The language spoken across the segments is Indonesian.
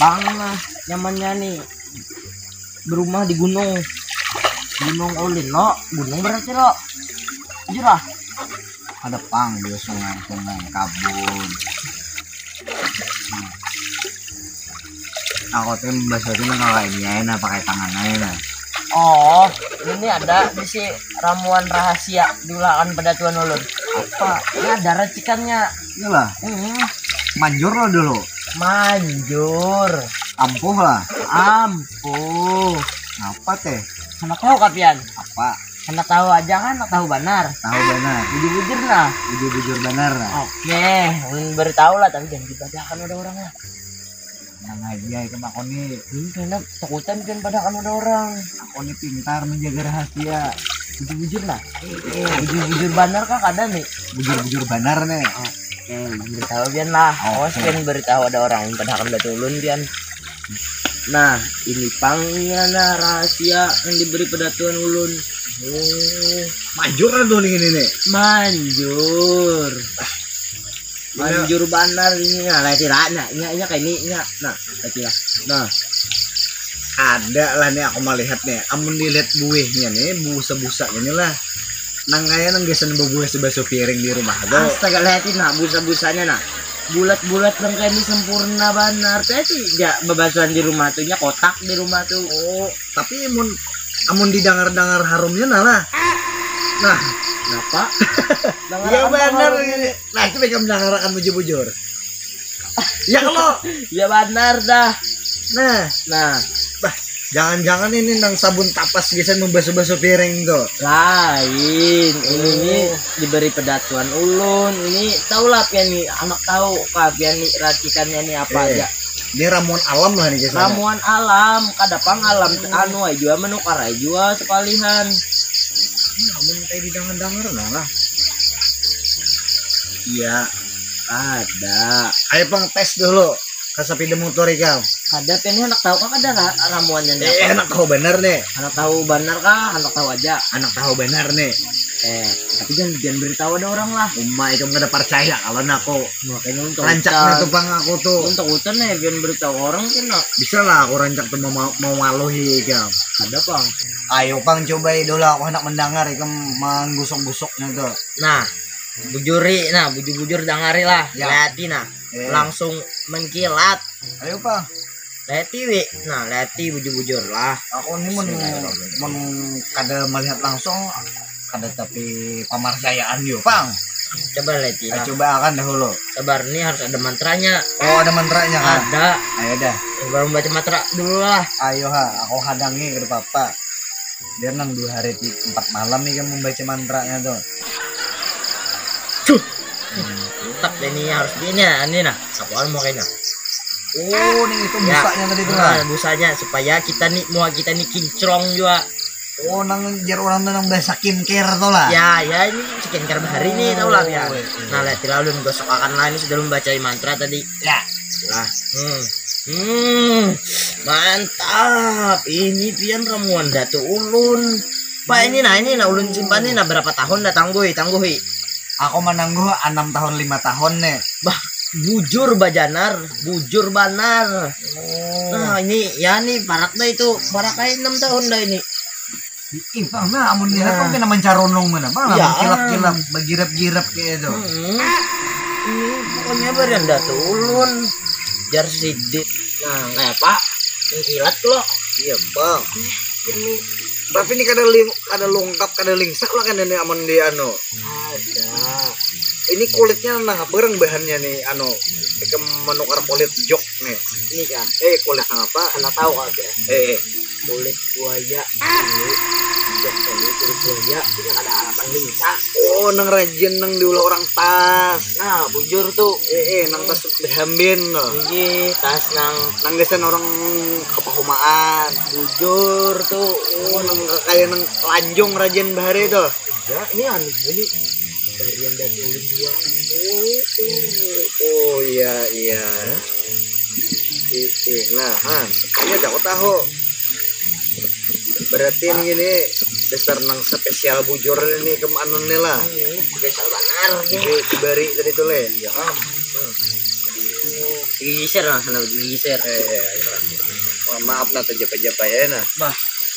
Pang lah nyamannya nih berumah di gunung. Gunung Ulin lo, gunung berarti lo. Jujur lah. Ada pang di sungai kabun. Aku tuh membahasnya kalau ini enak pakai tangan aja. Oh, ini ada di si ramuan rahasia diulakan pada Tuan Ulun. Apa? Ini ada racikannya. Iyalah, manjur lo dulu. Manjur. Ampuh lah. Ampuh. Apa teh? Anak tahu kapian? Apa? Anak tahu aja kan, anak tahu benar. Tahu benar. Bujur-bujur nah. Bujur benar lah. Oke, ulun beritahu lah tapi jangan dibadakan ada orangnya. Yang aja ke makoni. Karena takutan kan padakan ada orang. Aku ini pintar menjaga rahasia. Bujur-bujur lah. Bujur-bujur benar kah ada nih? Bujur benar nih. Oke, beritahu pian lah. Awas pian beritahu ada orang yang padakan ada ulun pian. Nah, ini pangnya nah rahasia yang diberi pada Tuan Ulun. Oh, Manjur kan tuh ini nih. manjur. Manjur banar ini nah, lah tiranya. Nya kayak ini nya. Nah, lah. Nah, Ada lah nih aku melihat nih. Amun dilihat buihnya nih, busa-busa ini lah. Nang kaya nang gesan buah sebaso piring di rumah tuh. astaga lihatin nah busa-busanya nah. Bulat-bulat bang kayak ini sempurna banar. Tapi ya bebasuhan di rumah tuh nya kotak di rumah tuh. Oh, tapi amun didengar-dengar harumnya nah. Nah, Kenapa? iya benar ini. Nah, itu mereka mendengarkan bujur-bujur. Ya kalau, Ya benar dah. nah, Nah, jangan-jangan ini nang sabun tapas gesan membasuh-basuh piring tuh. lain ini diberi pedatuan ulun. Ini tahu lah pian nih anak tahu pian nih racikannya nih apa aja. Ini ramuan alam lah nih gesan. Ramuan alam kadapang alam anu ay jua menukar ay jua sekalian. Amun kayak didengar-dengar nah lah. Iya, Ada. ayo pang tes dulu. Kasapi de motor ikam. Ada pian nih anak tahu kah ada ramuannya nih apa? Enak kau bener nih. Anak tahu benar kah? Anak tahu aja. Anak tahu bener nih. Tapi jangan beritahu ada orang lah. Uma itu nggak ada percaya kalau aku Makanya untuk rancaknya tuh bang aku tuh. untuk hutan nih jangan beritahu orang kan nak. Bisa lah aku rancak tuh mau maluhi ikam. Ada bang. Ayo pang coba dulu aku hendak mendengar ikam menggusok-gusoknya tuh. Nah, bujur-bujur dengari lah. Ya. Lihati nah. Langsung mengkilat. Ayo pang. Lihati wi. Nah, lihati bujur-bujur lah. Aku ini mun kada melihat langsung kada tapi pamarcayaan yuk pang. Coba lihati. Nah. Coba akan dahulu. Sabar nih harus ada mantranya. Oh ada mantranya kan? Ada. Ayo dah. Baru baca mantra dulu lah. Ayo aku hadangi ke papa. Biar nang 2 hari 4 malam nih kan membaca mantranya tuh. Tetap ini harus ini nah. Apaan mau kayaknya? Oh nih itu busanya tadi tuh Nah, lah. busanya supaya kita nih kinclong juga. Oh nang jar orang tuh nang bahasa skincare tuh lah. Ya ini skincare bahari nih tau lah ya. iya. Nah lihat lalu gosok akan lah ini sudah membaca mantra tadi. Ya. Lah. Mantap. Ini pian ramuan Datu Ulun. Pak ini nah ulun simpan ini nah berapa tahun dah tangguhi. Aku menangguh 6 tahun 5 tahun nih. Bah bujur bajanar, bujur banar. Nah ini ya nih parak dah itu parak kayak 6 tahun dah ini. Ih bang, nah amun lihat kan kena mencaronong mana bang, Ya. kilap-kilap, bagirap-girap kayak itu. Ini pokoknya berian Datu Ulun. Jar sidik. Nah kayak pak, ini kilat lo. Iya bang. Ini tapi ini kada lengkap, kada lingsak lah kan ini amun di anu. Ada. Ini kulitnya nah bareng bahannya nih anu. Kita menukar kulit jok nih. Ini kan, Kulit apa? anak tahu kan ya. Kulit Buaya. Kulit buaya. Tidak ada harapan lingsa. Oh nang rajin nang diulah orang tas. Nah bujur tuh. Nang tas dihambin no. Ini tas Nang gesan orang kepahumaan. bujur tuh. Oh nang kayak nang lanjong rajin bahari tuh. Ya ini aneh ini. Barian Datu Ulun dua. Oh iya. Nah, ini ada aku tahu. Berarti ini gini dasar nang spesial bujur ini kemana nih lah. Spesial banar. Ini bari tadi tuh le. Ya Gigiser lah, sana gigiser. Maaf nah japa-japa ya nah. Bah,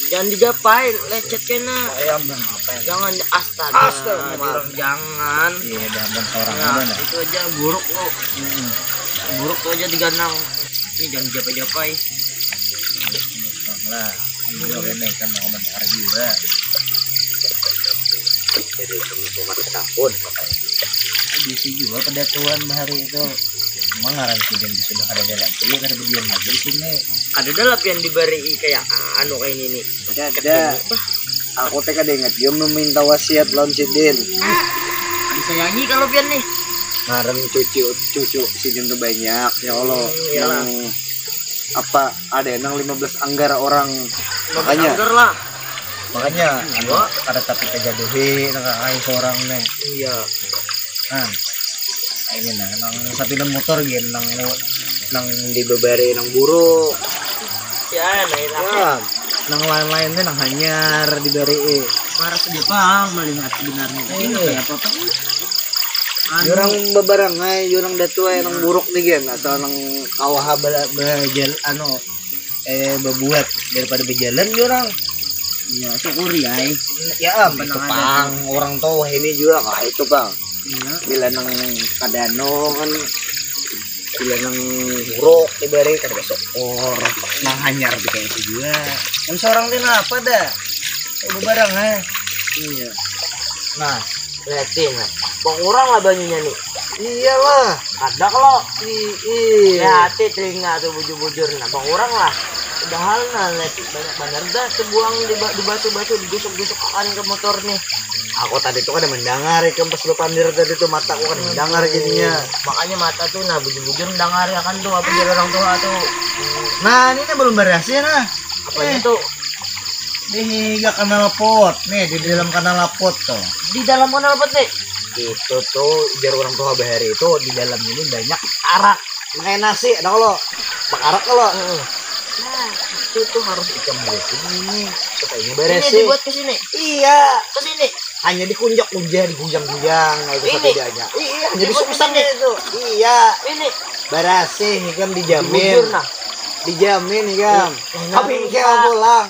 jangan dijapain, lecet kena. Ayam nah ngapain? Jangan astaga. Astaga, maaf. Jangan. Iya, dah orang Ya, ada nah. itu aja buruk lo. Buruk tuh aja diganang. Ini jangan japa-japai. Lah, ini rene kan mau mendengar juga. Jadi kamu cuma tahun bisa juga pada tuan hari itu emang ngaran siden sudah ada dalam jadi kada berdiam lagi di sini Ada dalap yang diberi kayak anu kayak ini nih. ada aku teh kada ingat dia meminta wasiat lawan siden Disayangi kalau pian nih. ngaran cucu siden tuh banyak ya Allah Iyalah. yang apa ada yang 15 anggara orang makanya Anggar lah. anu ada tapi kejaduhi nang seorang nih Iya. kan ini nah nang sapi nang motor gitu nang dibebari nang buruk Ya, nah ya nang lain-lainnya nang hanyar diberi marah sedih pang melihat sebenarnya. Ini kayak apa tuh? jurang bebarangai jurang datu ay nang buruk nih gen asal nang kawah bejal anu bebuat daripada bejalan jurang Iya, syukuri ay. ya itu pang orang tua ini juga kah itu bang Iya. bila nang kadano kan bila nang buruk diberi kada besokor nang hanyar di kayak itu juga kan seorang dia apa dah bebarangai Iya. Nah, liatin lah. Pengurang lah banyunya nih. iyalah Ada kalau iya hati telinga tuh bujur-bujur nah pengurang lah. Padahal nah lihat banyak bener dah terbuang di batu-batu digusuk-gusuk kan ke motor nih. aku tadi tuh kan mendengar ikan pas lu pandir tadi tuh mataku kan mendengar jadinya Makanya mata tuh nah bujur-bujur mendengar ya kan tuh apa jadi orang tua tuh. nah ini belum berhasil nah Apanya tuh di kanal pot nih di dalam kanal pot tuh di dalam kanal apa nih? itu tuh jar orang tua bahari itu di dalam ini banyak arak makan nasi ada kalau arak kalau Nah, itu tuh harus ikan buat ini katanya ini beres dibuat ke sini. iya Ke sini. hanya dikunjak-kunjak digunjang-gunjang nah itu Ini? aja iya hanya Dibuat disungsang kesini. itu iya Ini berhasil ikam bujur dijamin nah. dijamin ikam Nah, tapi bisa. ikam pulang